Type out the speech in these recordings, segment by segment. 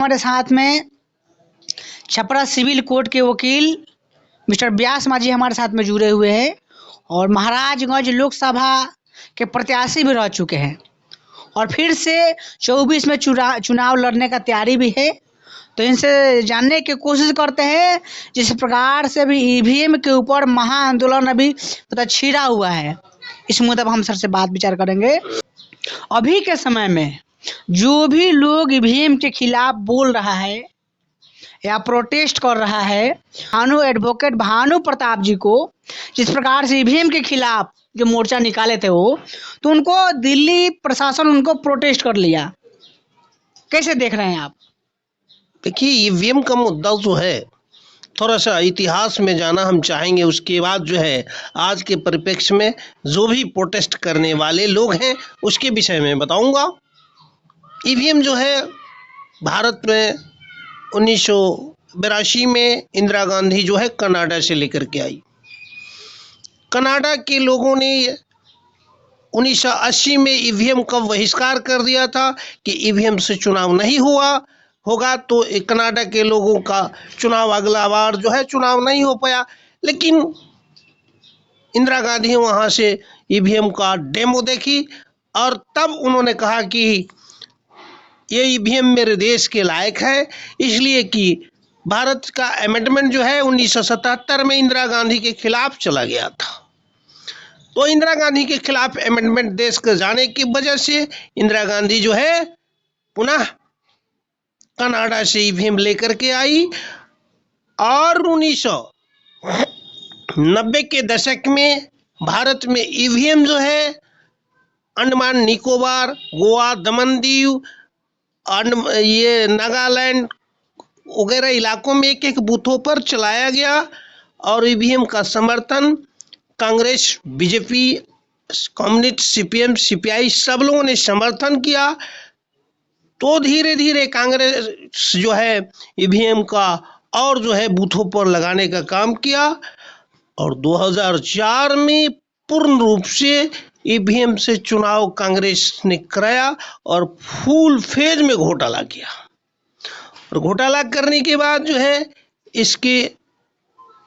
हमारे साथ में छपरा सिविल कोर्ट के वकील मिस्टर व्यास मांझी हमारे साथ में जुड़े हुए हैं और महाराजगंज लोकसभा के प्रत्याशी भी रह चुके हैं और फिर से 24 में चुनाव लड़ने का तैयारी भी है। तो इनसे जानने की कोशिश करते हैं जिस प्रकार से भी ईवीएम के ऊपर महाआंदोलन अभी छिड़ा हुआ है, इस मुद्दे पर हम सर से बात विचार करेंगे। अभी के समय में जो भी लोग ईवीएम के खिलाफ बोल रहा है या प्रोटेस्ट कर रहा है, एडवोकेट भानु प्रताप जी को जिस प्रकार से ईवीएम के खिलाफ जो मोर्चा निकाले थे वो, तो उनको दिल्ली प्रशासन उनको प्रोटेस्ट कर लिया। कैसे देख रहे हैं आप? देखिए, ईवीएम का मुद्दा जो है, थोड़ा सा इतिहास में जाना हम चाहेंगे। उसके बाद जो है आज के परिप्रेक्ष्य में जो भी प्रोटेस्ट करने वाले लोग हैं उसके विषय में बताऊंगा। ईवीएम जो है भारत में 1982 में इंदिरा गांधी जो है कनाडा से लेकर के आई। कनाडा के लोगों ने 1980 में ईवीएम का बहिष्कार कर दिया था कि ईवीएम से चुनाव नहीं होगा तो कनाडा के लोगों का चुनाव अगला बार जो है चुनाव नहीं हो पाया। लेकिन इंदिरा गांधी वहाँ से ईवीएम का डेमो देखी और तब उन्होंने कहा कि ये ईवीएम मेरे देश के लायक है, इसलिए कि भारत का अमेंडमेंट जो है 1977 में इंदिरा गांधी के खिलाफ चला गया था। तो इंदिरा गांधी के खिलाफ अमेंडमेंट देश के जाने की वजह से इंदिरा गांधी जो है पुनः कनाडा से ईवीएम लेकर के आई और 1990 के दशक में भारत में ईवीएम जो है अंडमान निकोबार, गोवा, दमन दीव, ये नागालैंड वगैरह इलाकों में एक बूथों पर चलाया गया और ईवीएम का समर्थन Congress, BJP, communist, CPM, CPI सब लोगों ने समर्थन किया। तो धीरे धीरे कांग्रेस जो है ईवीएम का और जो है बूथों पर लगाने का काम किया और 2004 में पूर्ण रूप से ईवीएम से चुनाव कांग्रेस ने कराया और फुल फेज में घोटाला किया। और घोटाला करने के बाद जो है इसकी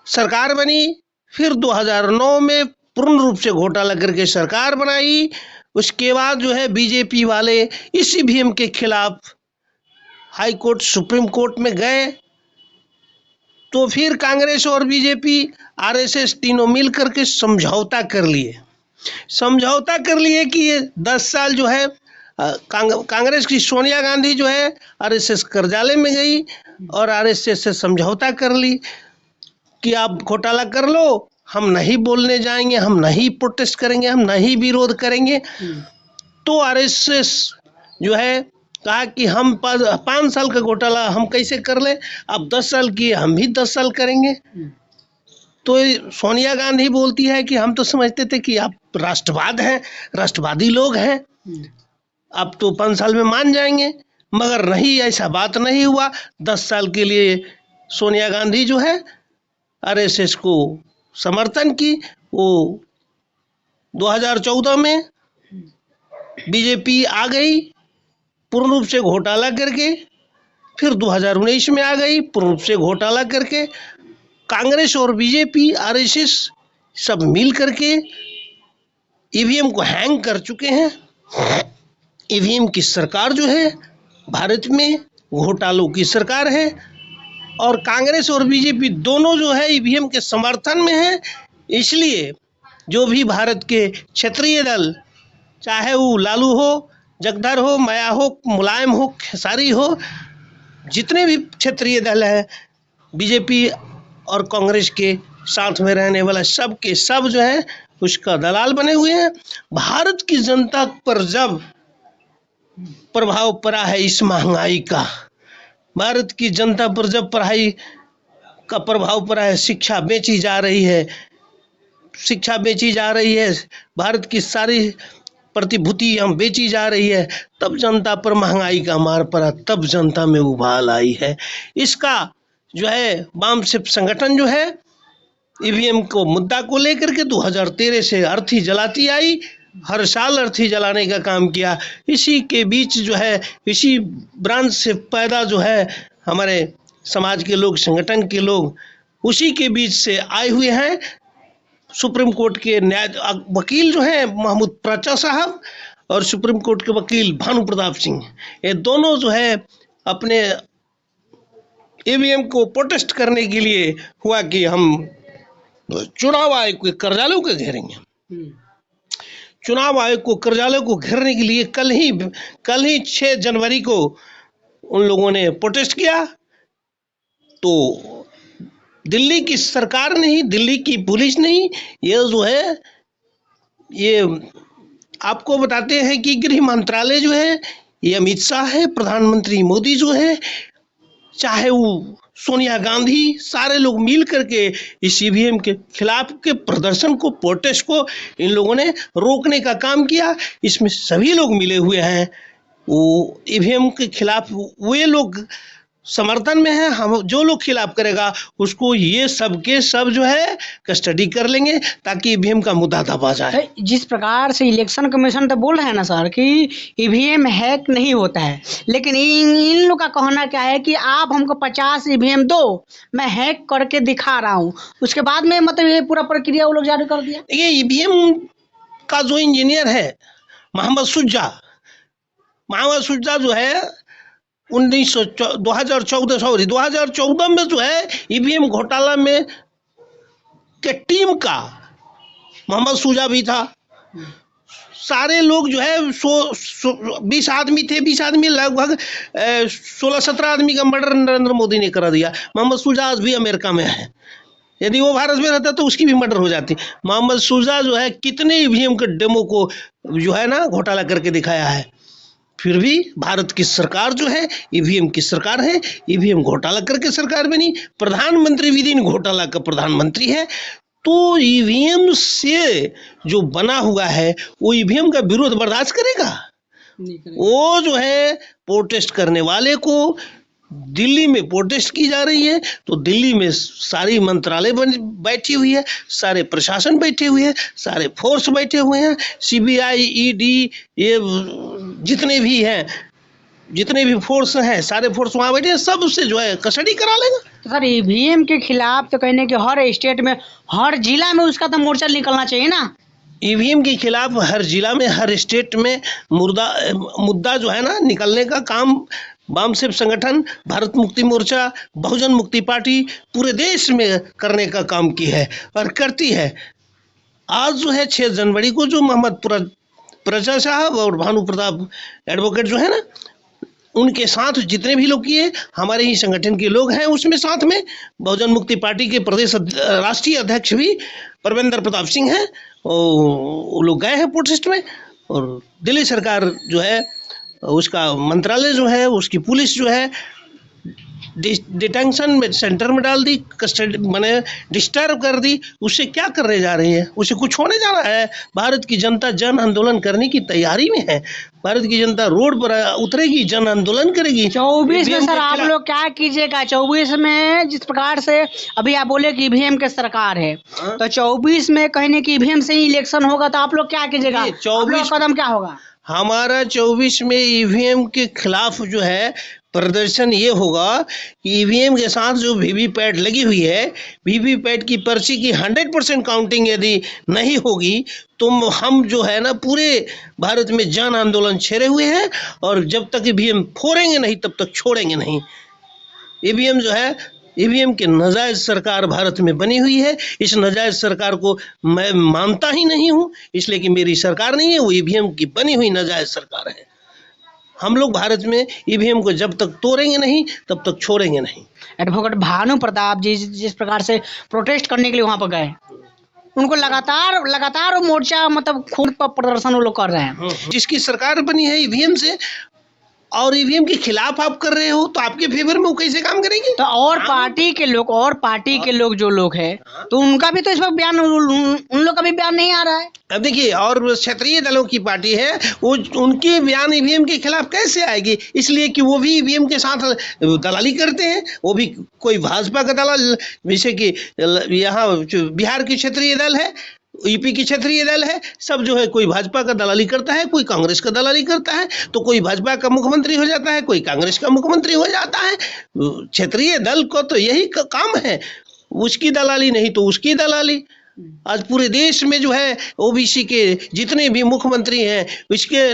सरकार बनी। फिर 2009 में पूर्ण रूप से घोटाला करके सरकार बनाई। उसके बाद जो है बीजेपी वाले इस ईवीएम के खिलाफ हाई कोर्ट, सुप्रीम कोर्ट में गए। तो फिर कांग्रेस और बीजेपी, आरएसएस तीनों मिल करके समझौता कर लिए कि ये 10 साल जो है कांग्रेस की सोनिया गांधी जो है आरएसएस कर्जालय में गई और आरएसएस से समझौता कर ली कि आप घोटाला कर लो, हम नहीं बोलने जाएंगे, हम नहीं प्रोटेस्ट करेंगे, हम नहीं विरोध करेंगे। तो आरएसएस जो है कहा कि हम 5 साल का घोटाला हम कैसे कर ले, अब 10 साल की हम भी 10 साल करेंगे। तो सोनिया गांधी बोलती है कि हम तो समझते थे कि आप राष्ट्रवाद हैं, राष्ट्रवादी लोग हैं, अब तो 5 साल में मान जाएंगे, मगर नहीं, ऐसा बात नहीं हुआ। 10 साल के लिए सोनिया गांधी जो है आरएसएस को समर्थन की। वो 2014 में बीजेपी आ गई पूर्ण रूप से घोटाला करके, फिर 2019 में आ गई पूर्ण रूप से घोटाला करके। कांग्रेस और बीजेपी, आरएसएस सब मिल करके ईवीएम को हैंग कर चुके हैं। ईवीएम की सरकार जो है भारत में घोटालों की सरकार है और कांग्रेस और बीजेपी दोनों जो है ईवीएम के समर्थन में है। इसलिए जो भी भारत के क्षेत्रीय दल, चाहे वो लालू हो, जगदर हो, माया हो, मुलायम हो, खेसारी हो, जितने भी क्षेत्रीय दल हैं, बीजेपी और कांग्रेस के साथ में रहने वाला सब के सब जो है उसका दलाल बने हुए हैं। भारत की जनता पर जब प्रभाव पड़ा है इस महंगाई का, भारत की जनता पर जब पढ़ाई का प्रभाव पड़ा है, शिक्षा बेची जा रही है, भारत की सारी प्रतिभूति हम बेची जा रही है, तब जनता पर महंगाई का मार पड़ा, तब जनता में उबाल आई है। इसका जो है वाम सिर्फ संगठन जो है ईवीएम को मुद्दा को लेकर के 2013 से अर्थी जलाती आई हर साल अर्थी जलाने का काम किया। इसी के बीच जो है, इसी ब्रांच से पैदा जो है हमारे समाज के लोग, संगठन के लोग, उसी के बीच से आए हुए हैं। सुप्रीम कोर्ट के न्याय वकील जो हैं महमूद प्रचा साहब और सुप्रीम कोर्ट के वकील भानु प्रताप सिंह, ये दोनों जो है अपने ईवीएम को प्रोटेस्ट करने के लिए हुआ कि हम चुनाव आयोग के कार्यालयों को घेरेंगे। चुनाव आयोग को कार्यालय को घेरने के लिए कल ही 6 जनवरी को उन लोगों ने प्रोटेस्ट किया। तो दिल्ली की सरकार नहीं, दिल्ली की पुलिस नहीं, ये जो है, ये आपको बताते हैं कि गृह मंत्रालय जो है, ये अमित शाह है, प्रधानमंत्री मोदी जो है, चाहे वो सोनिया गांधी, सारे लोग मिल करके इस ईवीएम के खिलाफ के प्रदर्शन को, प्रोटेस्ट को इन लोगों ने रोकने का काम किया। इसमें सभी लोग मिले हुए हैं। वो ईवीएम के खिलाफ वे लोग समर्थन में है, हम जो लोग खिलाफ करेगा उसको ये सब के सब जो है कस्टडी कर लेंगे ताकि ईवीएम का मुद्दा दबा जाए। जिस प्रकार से इलेक्शन कमीशन तो बोल रहे हैं ना सर कि ईवीएम हैक नहीं होता है, लेकिन इन लोग का कहना क्या है कि आप हमको 50 ईवीएम दो, मैं हैक करके दिखा रहा हूँ। उसके बाद में मतलब ये पूरा प्रक्रिया वो लोग जारी कर दिया। ये ईवीएम का जो इंजीनियर है मोहम्मद सुज्जा जो है 2014 में जो है ईवीएम घोटाला में के टीम का मोहम्मद सुजा भी था। सारे लोग जो है 20 आदमी थे, 20 आदमी लगभग 16-17 आदमी का मर्डर नरेंद्र मोदी ने करा दिया। मोहम्मद सुजा आज भी अमेरिका में है, यदि वो भारत में रहता तो उसकी भी मर्डर हो जाती। मोहम्मद सुजा जो है कितने ईवीएम के डेमो को जो है ना घोटाला करके दिखाया है, फिर भी भारत की सरकार जो है ईवीएम की सरकार है। ईवीएम घोटाला करके सरकार बनी, प्रधानमंत्री विदिन घोटाला का प्रधानमंत्री है। तो ईवीएम से जो बना हुआ है वो ईवीएम का विरोध बर्दाश्त करेगा? वो जो है प्रोटेस्ट करने वाले को दिल्ली में प्रोटेस्ट की जा रही है, तो दिल्ली में सारी मंत्रालय बैठी हुई है, सारे प्रशासन बैठे हुए हैं, सारे फोर्स बैठे हुए हैं, सीबीआई, ईडी, ये जितने भी हैं, जितने भी फोर्स हैं, सारे फोर्स वहाँ बैठे हैं, सब उससे जो है कस्टडी करा लेगा। तो सर ईवीएम के खिलाफ तो कहने के हर स्टेट में, हर जिला में उसका तो मोर्चा निकलना चाहिए ना। ईवीएम के खिलाफ हर जिला में, हर स्टेट में मुद्दा जो है ना निकलने का काम वामसेप संगठन, भारत मुक्ति मोर्चा, बहुजन मुक्ति पार्टी पूरे देश में करने का काम की है और करती है। आज जो है 6 जनवरी को जो मोहम्मद प्रजा साहब और भानु प्रताप एडवोकेट जो है ना, उनके साथ जितने भी लोग किए हमारे ही संगठन के लोग हैं, उसमें साथ में बहुजन मुक्ति पार्टी के प्रदेश राष्ट्रीय अध्यक्ष भी परवेंद्र प्रताप सिंह हैं, वो लोग गए हैं प्रोटेस्ट में। और दिल्ली सरकार जो है उसका मंत्रालय जो है, उसकी पुलिस जो है डिटेंशन में सेंटर में डाल दी, कस्टडी मैंने डिस्टर्ब कर दी। उससे क्या करने जा रही है? उससे कुछ होने जा रहा है? भारत की जनता जन आंदोलन करने की तैयारी में है। भारत की जनता रोड पर उतरेगी, जन आंदोलन करेगी। 24 में सर आप लोग क्या कीजिएगा? 24 में जिस प्रकार से अभी आप बोले कि ईवीएम के सरकार है, तो 24 में कहने की ईवीएम से ही इलेक्शन होगा, तो आप लोग क्या कीजिएगा? 24 कदम क्या होगा हमारा? 24 में ईवीएम के खिलाफ जो है प्रदर्शन ये होगा कि ईवीएम के साथ जो वीवीपैट लगी हुई है, वीवीपैट की पर्ची की 100% काउंटिंग यदि नहीं होगी तो हम जो है ना पूरे भारत में जन आंदोलन छेड़े हुए हैं, और जब तक ईवीएम फोड़ेंगे नहीं तब तक छोड़ेंगे नहीं। ईवीएम जो है, ईवीएम की नाजायज सरकार भारत में बनी हुई है। इस नाजायज सरकार को मैं मानता ही नहीं हूँ, इसलिए कि मेरी सरकार नहीं है, वो ईवीएम की बनी हुई नाजायज सरकार है। हम लोग भारत में ईवीएम को जब तक तोड़ेंगे नहीं तब तक छोड़ेंगे नहीं। एडवोकेट भानु प्रताप जी जिस प्रकार से प्रोटेस्ट करने के लिए वहां पर गए, उनको लगातार वो मोर्चा मतलब खून पर प्रदर्शन वो लोग कर रहे हैं। जिसकी सरकार बनी है ईवीएम से, और ईवीएम के खिलाफ आप कर रहे हो, तो आपके फेवर में वो कैसे काम करेंगे? तो और पार्टी के लोग जो लोग हैं, तो उनका भी तो इस वक्त बयान, उन लोग का भी बयान नहीं आ रहा है। अब देखिए, और क्षेत्रीय दलों की पार्टी है, वो उनकी बयान ईवीएम के खिलाफ कैसे आएगी? इसलिए कि वो भी ईवीएम के साथ दलाली करते हैं। वो भी कोई भाजपा का दलाल, जैसे कि यहाँ बिहार की क्षेत्रीय दल है, यूपी की क्षेत्रीय दल है, सब जो है कोई भाजपा का दलाली करता है, कोई कांग्रेस का दलाली करता है, तो कोई भाजपा का मुख्यमंत्री हो जाता है, कोई कांग्रेस का मुख्यमंत्री हो जाता है। क्षेत्रीय दल को तो यही काम है, उसकी दलाली नहीं तो उसकी दलाली। आज पूरे देश में जो है ओबीसी के जितने भी मुख्यमंत्री हैं उसके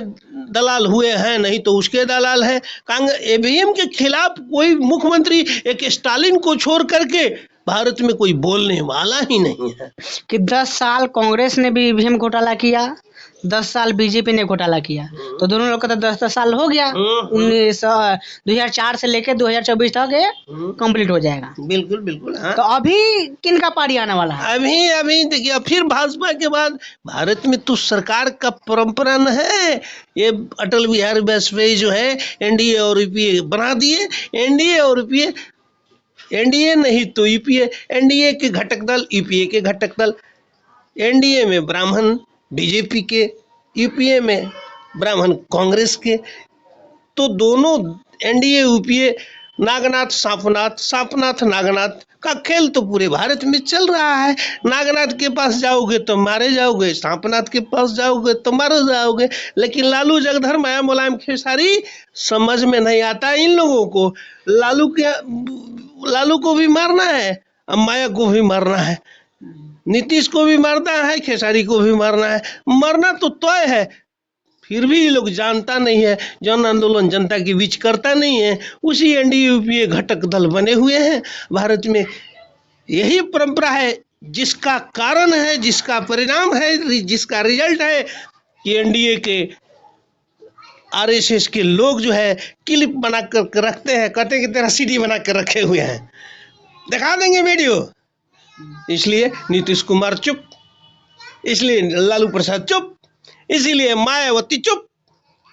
दलाल हुए हैं, नहीं तो उसके दलाल हैं। कांग्रेस ईवीएम के खिलाफ कोई मुख्यमंत्री एक स्टालिन को छोड़ करके भारत में कोई बोलने वाला ही नहीं है। कि 10 साल कांग्रेस ने भी ईवीएम घोटाला किया, 10 साल बीजेपी ने घोटाला किया, तो दोनों लोग का तो 10 साल हो गया। 2004 से लेके 2024 तक ये कंप्लीट हो जाएगा। बिल्कुल बिल्कुल। हाँ, तो अभी किनका पारी आने वाला है? अभी देखिए, फिर भाजपा के बाद भारत में तो सरकार का परंपरा न है। ये अटल बिहारी वाजपेयी जो है एनडीए और यूपीए बना दिए। एनडीए और यूपीए, एनडीए नहीं तो यूपीए, एनडीए के घटक दल, यूपीए के घटक दल। एनडीए में ब्राह्मण बीजेपी के, यूपीए में ब्राह्मण कांग्रेस के। तो दोनों एनडीए यूपीए नागनाथ सांपनाथ, सांपनाथ नागनाथ का खेल तो पूरे भारत में चल रहा है। नागनाथ के पास जाओगे तो मारे जाओगे, सांपनाथ के पास जाओगे तो मारे जाओगे। लेकिन लालू जगधर माया मुलायम खेसारी समझ में नहीं आता इन लोगों को। लालू को भी मारना है, अब माया को भी मारना है, नीतीश को भी मारना है, खेसारी को भी मारना है। मरना तो तय है, फिर भी ये लोग जानता नहीं है, जन आंदोलन जनता के बीच करता नहीं है। उसी एनडीए यूपीए घटक दल बने हुए हैं भारत में। यही परंपरा है, जिसका कारण है, जिसका परिणाम है, जिसका रिजल्ट है कि एनडीए के आरएसएस के लोग जो है क्लिप बना कर रखते हैं, कटे की तरह सीडी बना कर रखे हुए हैं। दिखा देंगे वीडियो। इसलिए नीतीश कुमार चुप, इसलिए लालू प्रसाद चुप, इसीलिए मायावती चुप,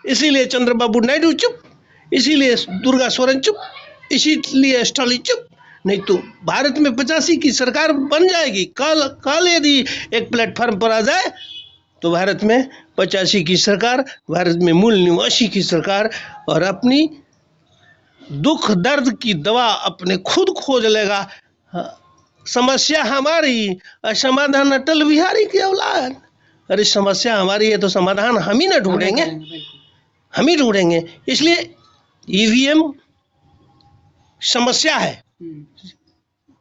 इसीलिए चंद्रबाबू नायडू चुप, इसीलिए दुर्गा सोरेन चुप, इसीलिए स्टालिन चुप। नहीं तो भारत में 85 की सरकार बन जाएगी। कल यदि एक प्लेटफॉर्म पर आ जाए तो भारत में 85 की सरकार, भारत में मूल निवासी की सरकार, और अपनी दुख दर्द की दवा अपने खुद खोज लेगा। समस्या हमारी, समाधान अटल बिहारी की औलाद। अरे समस्या हमारी है तो समाधान हम ही ना ढूंढेंगे, हम ही ढूंढेंगे। इसलिए ईवीएम समस्या है।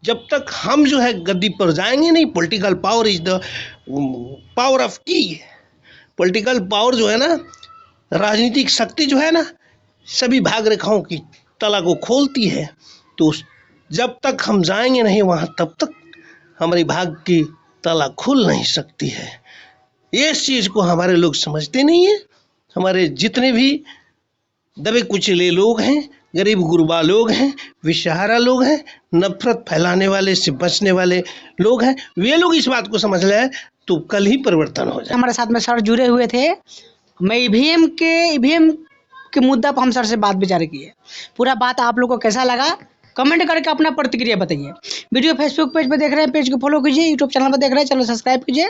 जब तक हम जो है गद्दी पर जाएंगे नहीं, political power is the power of की। पॉलिटिकल पावर जो है ना, राजनीतिक शक्ति जो है ना, सभी भाग रेखाओं की तला को खोलती है। तो जब तक हम जाएंगे नहीं वहाँ, तब तक हमारी भाग की तला खुल नहीं सकती है। इस चीज़ को हमारे लोग समझते नहीं है। हमारे जितने भी दबे कुचले लोग हैं, गरीब गुरबा लोग हैं, बेसहारा लोग हैं, नफरत फैलाने वाले से बचने वाले लोग हैं, वे लोग इस बात को समझ लें तो कल ही परिवर्तन हो जाए। हमारे साथ में सर जुड़े हुए थे। मैं ईवीएम के मुद्दा पर हम सर से बात विचार किए। पूरा बात आप लोग को कैसा लगा कमेंट करके अपना प्रतिक्रिया बताइए। वीडियो फेसबुक पेज पर देख रहे हैं, पेज को फॉलो कीजिए। यूट्यूब चैनल पर देख रहे हैं, चैनल सब्सक्राइब कीजिए।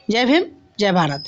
जय भीम, जय भारत।